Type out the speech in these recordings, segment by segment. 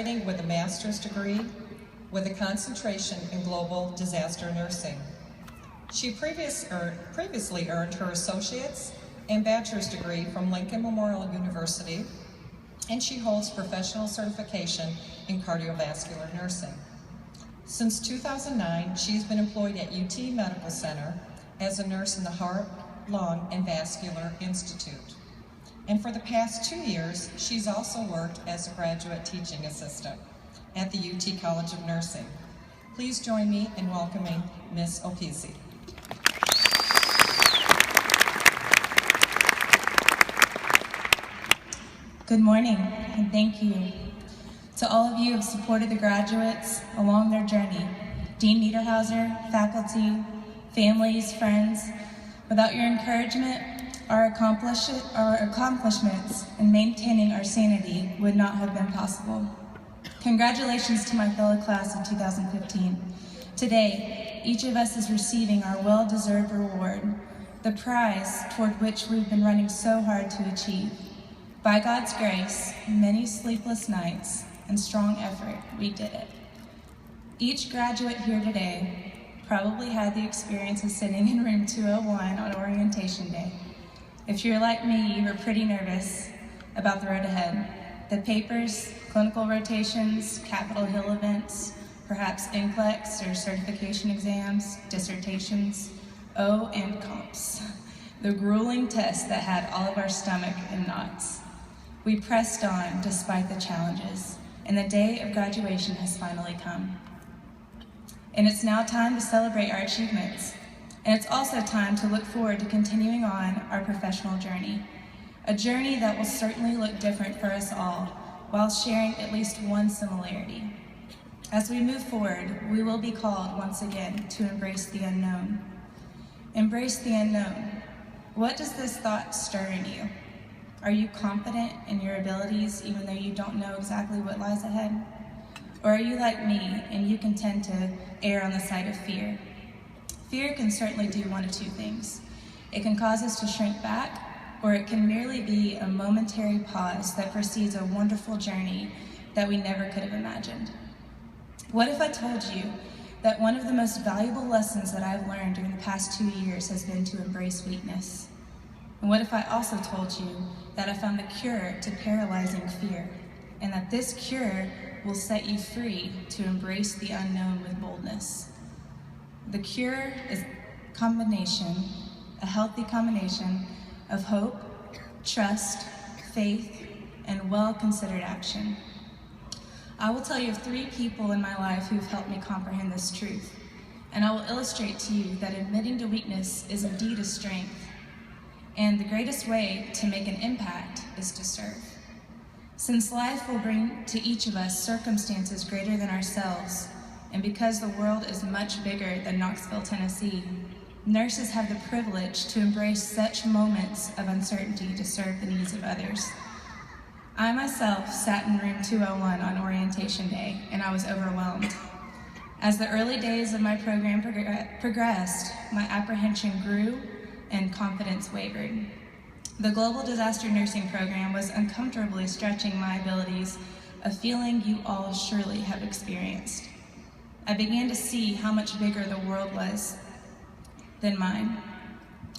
graduating with a master's degree with a concentration in global disaster nursing. She previously earned her associate's and bachelor's degree from Lincoln Memorial University, and she holds professional certification in cardiovascular nursing. Since 2009, she's been employed at UT Medical Center as a nurse in the Heart, Lung, and Vascular Institute. And for the past 2 years, she's also worked as a graduate teaching assistant at the UT College of Nursing. Please join me in welcoming Ms. Opisi. Good morning, and thank you to all of you who have supported the graduates along their journey. Dean Niederhauser, faculty, families, friends. Without your encouragement, our accomplishments in maintaining our sanity would not have been possible. Congratulations to my fellow class of 2015. Today, each of us is receiving our well-deserved reward, the prize toward which we've been running so hard to achieve. By God's grace, many sleepless nights and strong effort, we did it. Each graduate here today probably had the experience of sitting in room 201 on orientation day. If you're like me, you were pretty nervous about the road ahead. The papers, clinical rotations, Capitol Hill events, perhaps NCLEX or certification exams, dissertations, and comps. The grueling test that had all of our stomach in knots. We pressed on despite the challenges, and the day of graduation has finally come. And it's now time to celebrate our achievements. And it's also time to look forward to continuing on our professional journey. A journey that will certainly look different for us all, while sharing at least one similarity. As we move forward, we will be called once again to embrace the unknown. Embrace the unknown. What does this thought stir in you? Are you confident in your abilities even though you don't know exactly what lies ahead? Or are you like me and you can tend to err on the side of fear? Fear can certainly do one of two things. It can cause us to shrink back, or it can merely be a momentary pause that precedes a wonderful journey that we never could have imagined. What if I told you that one of the most valuable lessons that I've learned during the past 2 years has been to embrace weakness? And what if I also told you that I found the cure to paralyzing fear, and that this cure will set you free to embrace the unknown with boldness? The cure is a healthy combination of hope, trust, faith, and well-considered action. I will tell you of 3 people in my life who've helped me comprehend this truth, and I will illustrate to you that admitting to weakness is indeed a strength. And the greatest way to make an impact is to serve. Since life will bring to each of us circumstances greater than ourselves, and because the world is much bigger than Knoxville, Tennessee, nurses have the privilege to embrace such moments of uncertainty to serve the needs of others. I myself sat in room 201 on orientation day, and I was overwhelmed. As the early days of my program progressed, my apprehension grew and confidence wavered. The Global Disaster Nursing Program was uncomfortably stretching my abilities, a feeling you all surely have experienced. I began to see how much bigger the world was than mine.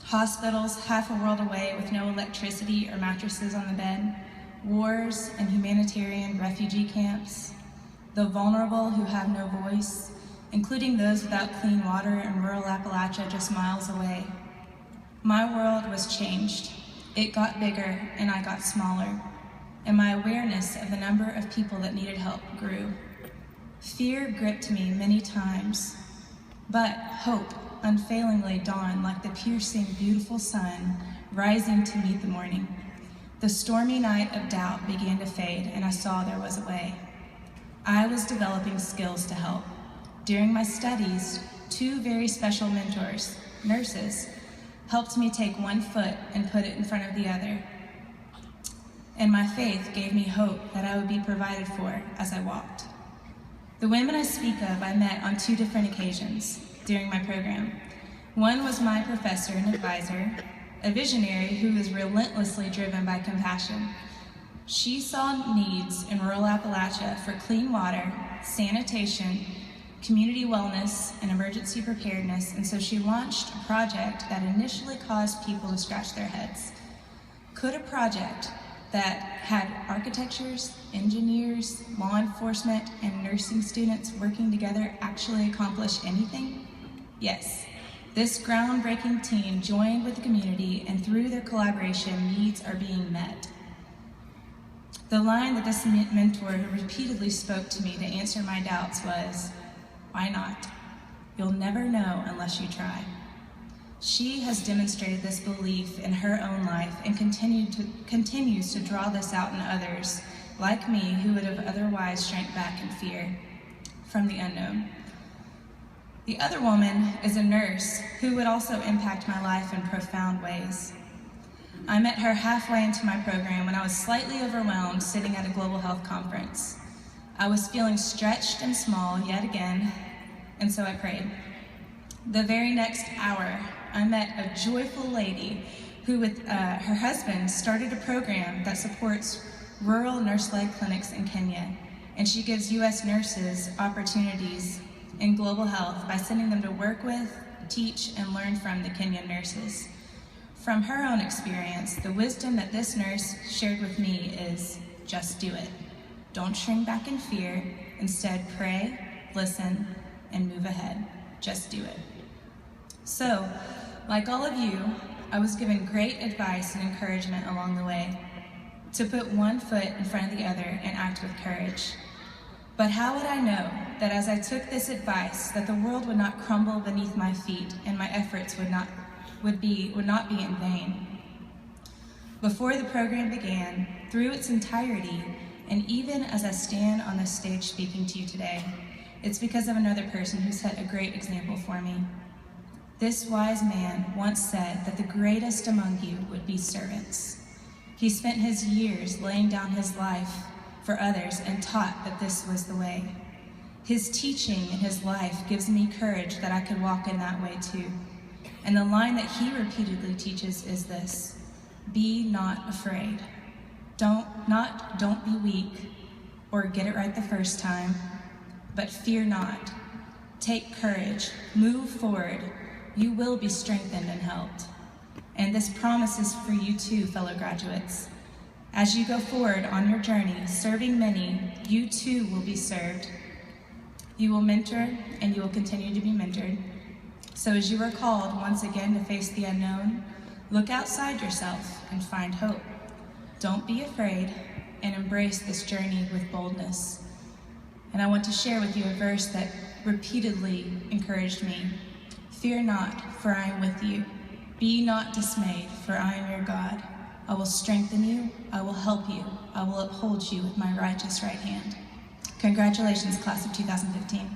Hospitals half a world away with no electricity or mattresses on the bed, wars and humanitarian refugee camps, the vulnerable who have no voice, including those without clean water in rural Appalachia just miles away. My world was changed. It got bigger and I got smaller, and my awareness of the number of people that needed help grew. Fear gripped me many times, but hope unfailingly dawned like the piercing, beautiful sun rising to meet the morning. The stormy night of doubt began to fade, and I saw there was a way. I was developing skills to help. During my studies, 2 very special mentors, nurses, helped me take one foot and put it in front of the other. And my faith gave me hope that I would be provided for as I walked. The women I speak of I met on 2 different occasions during my program. One was my professor and advisor, a visionary who was relentlessly driven by compassion. She saw needs in rural Appalachia for clean water, sanitation, community wellness, and emergency preparedness, and so she launched a project that initially caused people to scratch their heads. Could a project that had architects, engineers, law enforcement, and nursing students working together actually accomplish anything? Yes. This groundbreaking team joined with the community, and through their collaboration, needs are being met. The line that this mentor repeatedly spoke to me to answer my doubts was, "Why not? You'll never know unless you try." She has demonstrated this belief in her own life and continues to draw this out in others, like me, who would have otherwise shrank back in fear from the unknown. The other woman is a nurse who would also impact my life in profound ways. I met her halfway into my program when I was slightly overwhelmed sitting at a global health conference. I was feeling stretched and small yet again, and so I prayed. The very next hour, I met a joyful lady who, with her husband, started a program that supports rural nurse-led clinics in Kenya, and she gives U.S. nurses opportunities in global health by sending them to work with, teach, and learn from the Kenyan nurses. From her own experience, the wisdom that this nurse shared with me is, just do it. Don't shrink back in fear. Instead, pray, listen, and move ahead. Just do it. So, like all of you, I was given great advice and encouragement along the way to put one foot in front of the other and act with courage. But how would I know that as I took this advice, that the world would not crumble beneath my feet and my efforts would not be in vain? Before the program began, through its entirety, and even as I stand on this stage speaking to you today, it's because of another person who set a great example for me. This wise man once said that the greatest among you would be servants. He spent his years laying down his life for others and taught that this was the way. His teaching and his life gives me courage that I could walk in that way too. And the line that he repeatedly teaches is this: be not afraid. Don't be weak or get it right the first time, but fear not. Take courage, move forward. You will be strengthened and helped. And this promise is for you too, fellow graduates. As you go forward on your journey, serving many, you too will be served. You will mentor, and you will continue to be mentored. So as you are called once again to face the unknown, look outside yourself and find hope. Don't be afraid, and embrace this journey with boldness. And I want to share with you a verse that repeatedly encouraged me. Fear not, for I am with you. Be not dismayed, for I am your God. I will strengthen you, I will help you, I will uphold you with my righteous right hand. Congratulations, class of 2015.